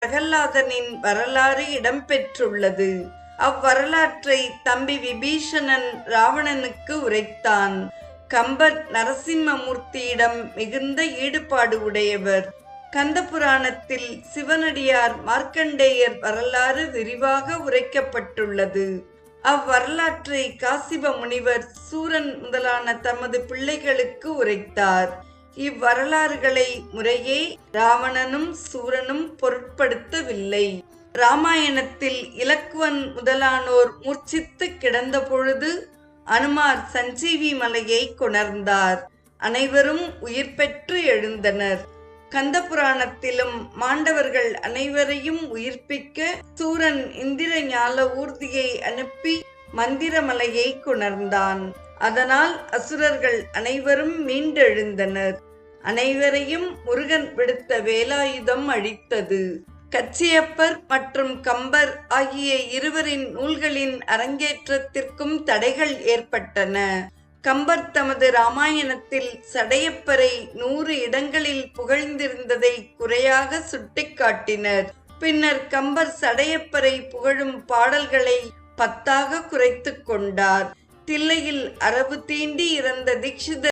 பிரகலாதனின் வரலாறு இடம்பெற்றுள்ளது. அவ்வரலாற்றை தம்பி விபீஷணன் ராவணனுக்கு உரைத்தான். கம்பர் நரசிம்மமூர்த்தியிடம் மிகுந்த ஈடுபாடு உடையவர். கந்த புராணத்தில் சிவனடியார் மார்க்கண்டேயர் வரலாறு விரிவாக உரைக்கப்பட்டுள்ளது. அவ்வரலாற்றை காசிப முனிவர் சூரன் முதலான தமது பிள்ளைகளுக்கு உரைத்தார். இவ்வரலாறுகளை முறையே ராவணனும் சூரனும் பொருட்படுத்தவில்லை. இராமாயணத்தில் இலக்குவன் முதலானோர் மூர்ச்சித்து கிடந்த பொழுது அனுமார் சஞ்சீவி மலையை கொணர்ந்தார். அனைவரும் உயிர் பெற்று எழுந்தனர். கந்த புராணத்திலும் மாண்டவர்கள் அனைவரையும் உயிர்ப்பிக்க சூரன் இந்திர ஞால ஊர்தியை அனுப்பி மந்திரமலையை கொணர்ந்தான். அதனால் அசுரர்கள் அனைவரும் மீண்டெழுந்தனர். அனைவரையும் முருகன் விடுத்த வேலாயுதம் அழித்தது. கச்சியப்பர் மற்றும் கம்பர் ஆகிய இருவரின் நூல்களின் அரங்கேற்றத்திற்கும் தடைகள் ஏற்பட்டன. கம்பர் தமது இராமாயணத்தில் சடையப்பரை 100 இடங்களில் புகழ்ந்திருந்ததை குறையாக சுட்டிக்காட்டினர். பின்னர் கம்பர் சடையப்பரை புகழும் பாடல்களை 10 குறைத்து கொண்டார். தில்லையில் அரவு தீண்டி இறந்த தீட்சிதர்